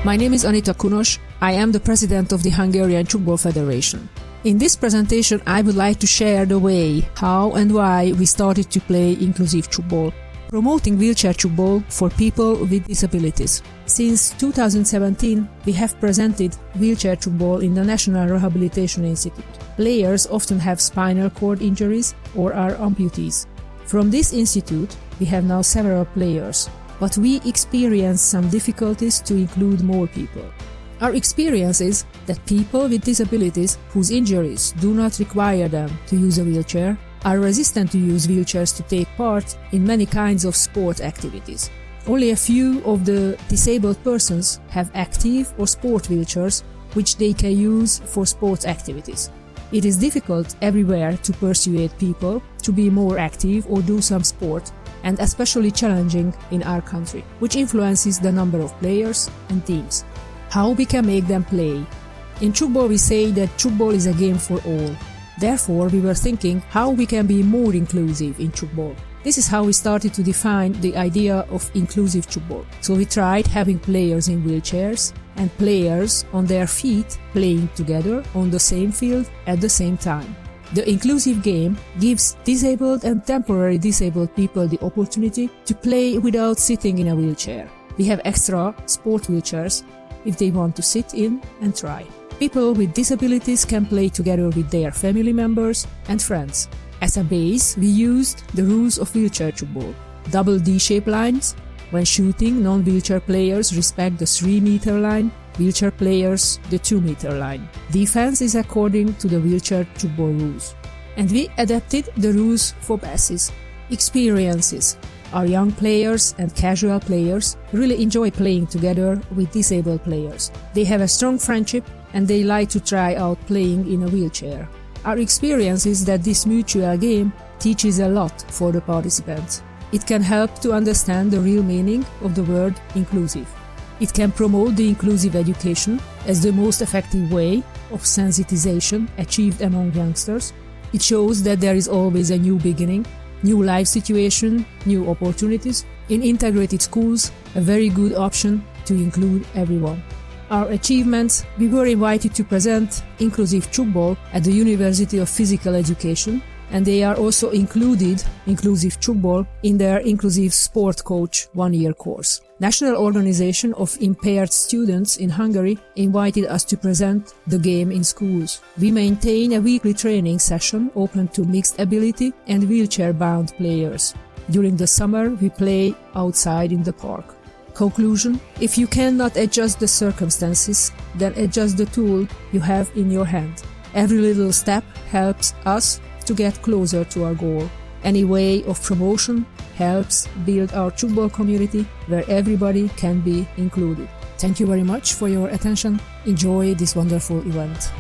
My name is Anita Kunos. I am the president of the Hungarian Tchoukball Federation. In this presentation, I would like to share the way, how and why we started to play Inclusive Tchoukball, promoting wheelchair tchoukball for people with disabilities. Since 2017, we have presented wheelchair tchoukball in the National Rehabilitation Institute. Players often have spinal cord injuries or are amputees. From this institute, we have now several players, but we experience some difficulties to include more people. Our experience is that people with disabilities whose injuries do not require them to use a wheelchair are resistant to use wheelchairs to take part in many kinds of sport activities. Only a few of the disabled persons have active or sport wheelchairs which they can use for sports activities. It is difficult everywhere to persuade people to be more active or do some sport, and especially challenging in our country, which influences the number of players and teams. How we can make them play? In Tchoukball we say that Tchoukball is a game for all. Therefore, we were thinking how we can be more inclusive in Tchoukball. This is how we started to define the idea of Inclusive Tchoukball. So we tried having players in wheelchairs and players on their feet playing together on the same field at the same time. The inclusive game gives disabled and temporarily disabled people the opportunity to play without sitting in a wheelchair. We have extra sport wheelchairs if they want to sit in and try. People with disabilities can play together with their family members and friends. As a base, we used the rules of wheelchair tchoukball. Double D-shaped lines. When shooting, non-wheelchair players respect the 3-meter line, wheelchair players the 2-meter line. Defense is according to the wheelchair tchoukball rules. And we adapted the rules for passes. Experiences. Our young players and casual players really enjoy playing together with disabled players. They have a strong friendship and they like to try out playing in a wheelchair. Our experience is that this mutual game teaches a lot for the participants. It can help to understand the real meaning of the word inclusive. It can promote the inclusive education as the most effective way of sensitization achieved among youngsters. It shows that there is always a new beginning, new life situation, new opportunities. In integrated schools, a very good option to include everyone. Our achievements: we were invited to present Inclusive Tchoukball at the University of Physical Education, and they are also included Inclusive Tchoukball in their Inclusive Sport Coach 1-year course. National Organization of Impaired Students in Hungary invited us to present the game in schools. We maintain a weekly training session open to mixed ability and wheelchair-bound players. During the summer, we play outside in the park. Conclusion: if you cannot adjust the circumstances, then adjust the tool you have in your hand. Every little step helps us to get closer to our goal. Any way of promotion helps build our tchoukball community where everybody can be included. Thank you very much for your attention. Enjoy this wonderful event.